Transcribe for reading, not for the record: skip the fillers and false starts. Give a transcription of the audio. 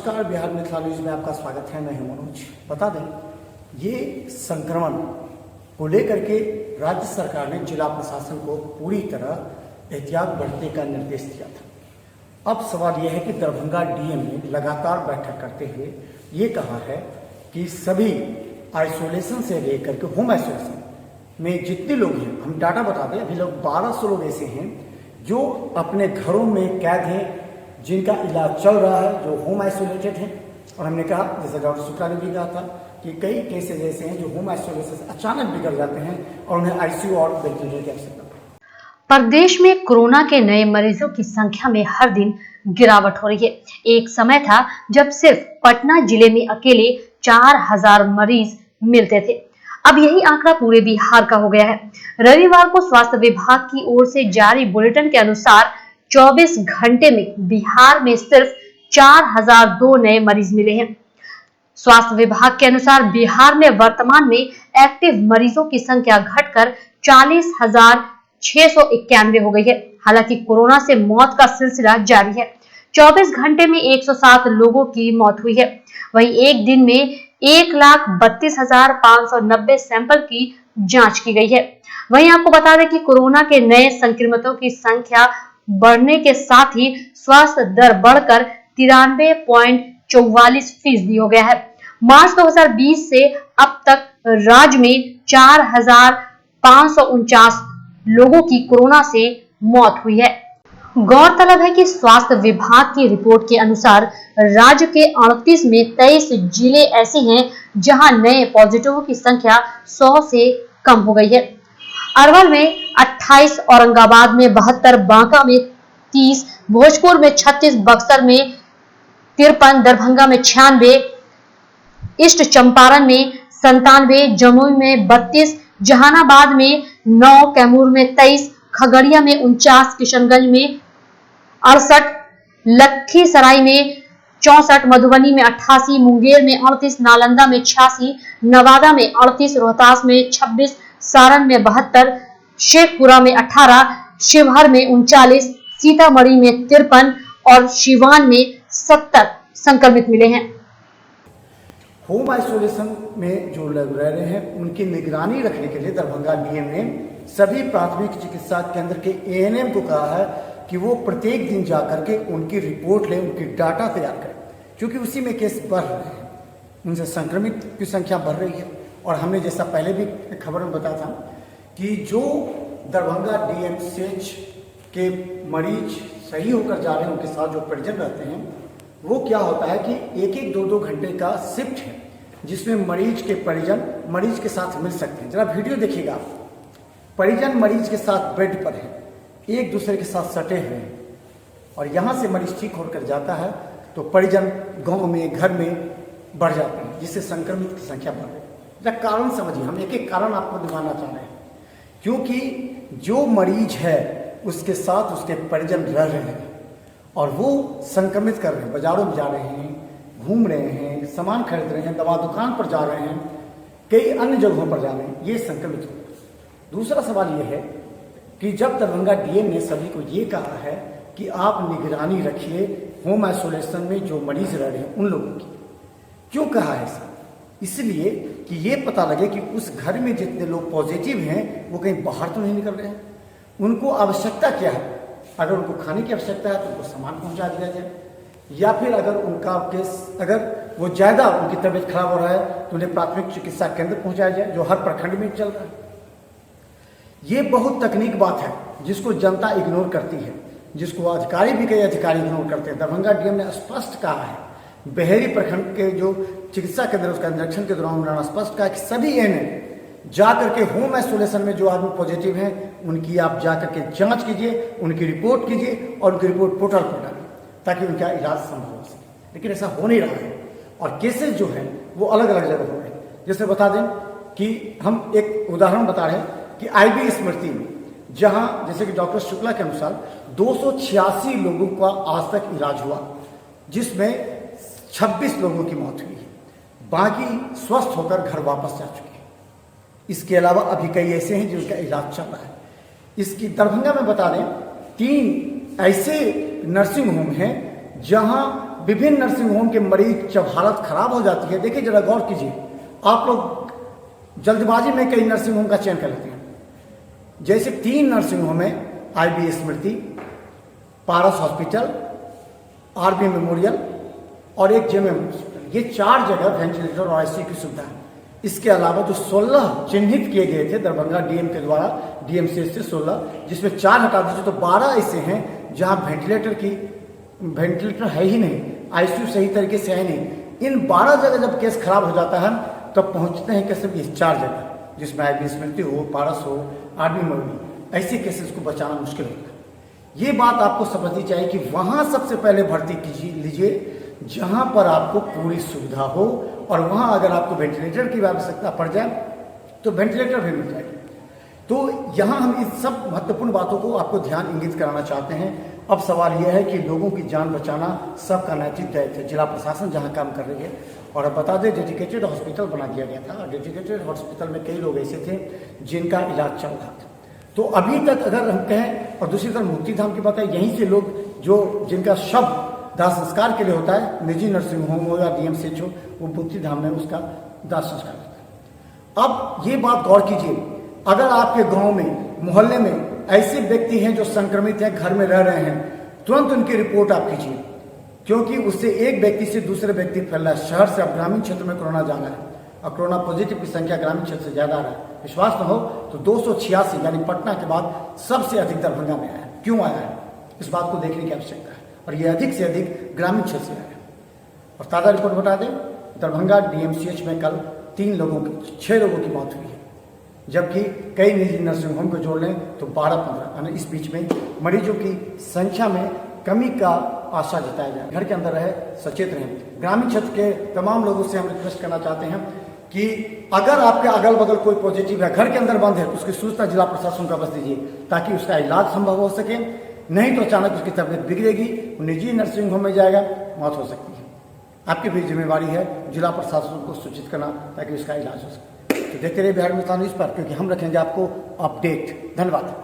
नमस्कार, बिहार मिथिला न्यूज में आपका स्वागत है। मैं हूं मनोज। बता दें, ये संक्रमण को लेकर के राज्य सरकार ने जिला प्रशासन को पूरी तरह एहतियात बरतने का निर्देश दिया था। अब सवाल यह है कि दरभंगा डीएम ने लगातार बैठक करते हुए ये कहा है कि सभी आइसोलेशन से लेकर के होम आइसोलेशन में जितने लोग हैं, हम डाटा बता दें, अभी लोग 1200 लोग ऐसे हैं जो अपने घरों में कैद हैं, जिनका इलाज चल रहा है, जो होम आइसोलेटेड हैं। और हमने कहा, जैसे डॉक्टर शुक्ला ने भी कहा था, कि कई केसेज ऐसे हैं जो होम आइसोलेशन से अचानक बिगड़ जाते हैं और उन्हें आईसीयू और वेंटिलेटर की आवश्यकता है। प्रदेश में कोरोना के नए मरीजों की संख्या में हर दिन गिरावट हो रही है। एक समय था जब सिर्फ पटना जिले में अकेले 4000 मरीज मिलते थे। अब यही आंकड़ा पूरे बिहार का हो गया है। रविवार को स्वास्थ्य विभाग की ओर से जारी बुलेटिन के अनुसार 24 घंटे में बिहार में सिर्फ 4002 नए मरीज मिले हैं। स्वास्थ्य विभाग के अनुसार बिहार में वर्तमान में एक्टिव मरीजों की संख्या घटकर 40,691 हो गई है। हालांकि कोरोना से मौत का सिलसिला जारी है। 24 घंटे में 107 लोगों की मौत हुई है। वहीं एक दिन में 1,32,590 सैंपल की जांच की गई है। वहीं आपको बता दें कि कोरोना के नए संक्रमितों की संख्या बढ़ने के साथ ही स्वास्थ्य दर बढ़कर 93.44% हो गया है। मार्च 2020 से अब तक राज्य में 4,549 लोगों की कोरोना से मौत हुई है। गौरतलब है कि स्वास्थ्य विभाग की रिपोर्ट के अनुसार राज्य के 38 में 23 जिले ऐसे हैं जहां नए पॉजिटिवों की संख्या 100 से कम हो गई है। अरवल में 28, औरंगाबाद में 72, बांका में 30, भोजपुर में 36, बक्सर में 53, दरभंगा में 96, ईस्ट चंपारण में 97, जमुई में 32, जहानाबाद में 9, कैमूर में 23, खगड़िया में 49, किशनगंज में 68, लखीसराय में 64, मधुबनी में 88, मुंगेर में 38, नालंदा में 86, नवादा में 38, रोहतास में 26, सारण में 72, शेखपुरा में 18, शिवहर में 39, सीतामढ़ी में 53 और सिवान में 70 संक्रमित मिले हैं। होम आइसोलेशन में जो लोग रह रहे हैं उनकी निगरानी रखने के लिए दरभंगा डीएम ने सभी प्राथमिक चिकित्सा केंद्र के एएनएम को कहा है कि वो प्रत्येक दिन जाकर के उनकी रिपोर्ट लें, उनकी डाटा तैयार करें, क्योंकि उसी में केस बढ़ रहे हैं, उनसे संक्रमित की संख्या बढ़ रही है। और हमने जैसा पहले भी खबर में बताया था कि जो दरभंगा डीएमसीएच के मरीज सही होकर जा रहे हैं, उनके साथ जो परिजन रहते हैं, वो क्या होता है कि 1-1, 2-2 घंटे का शिफ्ट है, जिसमें मरीज के परिजन मरीज के साथ मिल सकते हैं। जरा वीडियो देखिएगा, परिजन मरीज के साथ बेड पर है, एक दूसरे के साथ सटे हुए हैं, और यहाँ से मरीज ठीक होकर जाता है तो परिजन गांव में, घर में बढ़ जाते हैं, जिससे संक्रमित की संख्या बढ़ रही है। जरा कारण समझिए, हम एक एक कारण आपको दिखाना चाह रहे हैं, क्योंकि जो मरीज है उसके साथ उसके परिजन रह रहे हैं और वो संक्रमित कर रहे हैं, बाजारों में जा रहे हैं, घूम रहे हैं, सामान खरीद रहे हैं, दवा दुकान पर जा रहे हैं, कई अन्य जगहों पर जा रहे हैं, ये संक्रमित हो। दूसरा सवाल ये है कि जब दरभंगा डीएम ने सभी को ये कहा है कि आप निगरानी रखिए होम आइसोलेशन में जो मरीज रह रहे हैं उन लोगों की, क्यों कहा है सर? इसलिए कि ये पता लगे कि उस घर में जितने लोग पॉजिटिव हैं वो कहीं बाहर तो नहीं निकल रहे हैं, उनको आवश्यकता क्या है। अगर उनको खाने की आवश्यकता है तो उनको सामान पहुंचा दिया जाए, या फिर अगर उनका केस, अगर वो ज़्यादा उनकी तबीयत खराब हो रहा है तो उन्हें प्राथमिक चिकित्सा केंद्र पहुंचाया जाए, जो हर प्रखंड में चल रहा है। ये बहुत तकनीक बात है जिसको जनता इग्नोर करती है, जिसको अधिकारी भी, कई अधिकारी इग्नोर करते हैं। दरभंगा डीएम ने स्पष्ट कहा है, बहेरी प्रखंड के जो चिकित्सा केंद्र उसका निरीक्षण के दौरान उन्होंने स्पष्ट कहा कि सभी एएनएम जा करके होम आइसोलेशन में जो आदमी पॉजिटिव हैं उनकी आप जा करके जांच कीजिए, उनकी रिपोर्ट कीजिए और उनकी रिपोर्ट पोर्टल पर डालिए, ताकि उनका इलाज संभव हो सके। लेकिन ऐसा हो नहीं रहा है और केसेज जो हैं वो अलग अलग जगह हो रहे हैं। जैसे बता दें कि हम एक उदाहरण बता रहे हैं कि आईबी स्मृति में, जहां जैसे कि डॉक्टर शुक्ला के अनुसार 286 लोगों का आज तक इलाज हुआ, जिसमें 26 लोगों की मौत हुई है, बाकी स्वस्थ होकर घर वापस जा चुके हैं। इसके अलावा अभी कई ऐसे हैं जिनका इलाज चल रहा है। इसकी दरभंगा में बता दें 3 ऐसे नर्सिंग होम हैं जहां विभिन्न नर्सिंग होम के मरीज जब हालत खराब हो जाती है, देखिए जरा गौर कीजिए, आप लोग जल्दबाजी में कई नर्सिंग होम का चयन कर लेते हैं। जैसे 3 नर्सिंग होम है, IB स्मृति, पारस हॉस्पिटल, RB मेमोरियल और एक JMM हॉस्पिटल, ये 4 जगह वेंटिलेटर और ICU की सुविधा है। इसके अलावा जो 16 चिन्हित किए गए थे दरभंगा DM के द्वारा, DMCH से 16, जिसमें 4 हटा दीजिए तो 12 ऐसे हैं जहां वेंटिलेटर है ही नहीं, ICU सही तरीके से है नहीं। इन 12 जगह जब केस खराब हो जाता है तब पहुंचते हैं कैसे, इस 4 जगह, जिसमें IB स्मृति हो, पारस हो, RB मेमोरियल, ऐसे केसेस को बचाना मुश्किल होता है। ये बात आपको समझनी चाहिए कि वहां सबसे पहले भर्ती लीजिए जहां पर आपको पूरी सुविधा हो, और वहां अगर आपको वेंटिलेटर की आवश्यकता पड़ जाए तो वेंटिलेटर भी मिल जाएगी। तो यहां हम इस सब महत्वपूर्ण बातों को आपको ध्यान इंगित कराना चाहते हैं। अब सवाल यह है कि लोगों की जान बचाना सबका नैतिक दायित्व है। जिला प्रशासन जहां काम कर रही है, और अब बता दें डेडिकेटेड हॉस्पिटल बना दिया गया था, और डेडिकेटेड हॉस्पिटल में कई लोग ऐसे थे जिनका इलाज चल रहा था। तो अभी तक अगर हम कहें, और दूसरी तरफ मुक्तिधाम की बात है, यहीं से लोग जो जिनका शव दाह संस्कार के लिए होता है, निजी नर्सिंग होम हो या DMCH हो, वो मुक्तिधाम में उसका दाह संस्कार होता है। अब ये बात गौर कीजिए, अगर आपके गांव में, मोहल्ले में ऐसे व्यक्ति हैं जो संक्रमित हैं, घर में रह रहे हैं, तुरंत उनकी रिपोर्ट आप कीजिए, क्योंकि उससे एक व्यक्ति से दूसरे व्यक्ति फैल रहा है। शहर से अब ग्रामीण क्षेत्र में कोरोना जाना है, और कोरोना पॉजिटिव की संख्या ग्रामीण क्षेत्र से ज्यादा आ रहा है। विश्वास न हो तो 286 यानी पटना के बाद सबसे अधिक दरभंगा में आया है। क्यों आया है, इस बात को देखने की आवश्यकता है, और ये अधिक से अधिक ग्रामीण क्षेत्र से आया है। और ताज़ा रिपोर्ट बता दें, दरभंगा DMCH में कल 6 लोगों की मौत हुई है, जबकि कई निजी नर्सिंग होम को जोड़ लें तो 12-15, यानी इस बीच में मरीजों की संख्या में कमी का आशा जताया जाए। घर के अंदर रहे, सचेत रहें। ग्रामीण क्षेत्र के तमाम लोगों से हम रिक्वेस्ट करना चाहते हैं कि अगर आपके अगल बगल कोई पॉजिटिव है, घर के अंदर बंद है, तो उसकी सूचना जिला प्रशासन को बस दीजिए, ताकि उसका इलाज संभव हो सके। नहीं तो अचानक उसकी तबीयत बिगड़ेगी, निजी नर्सिंग होम में जाएगा, मौत हो सकती है। आपकी भी जिम्मेवारी है जिला प्रशासन को सूचित करना, ताकि उसका इलाज हो सके। तो देखते रहिए बिहार हिंदुस्तान न्यूज़ पर, क्योंकि हम रखेंगे आपको अपडेट। धन्यवाद।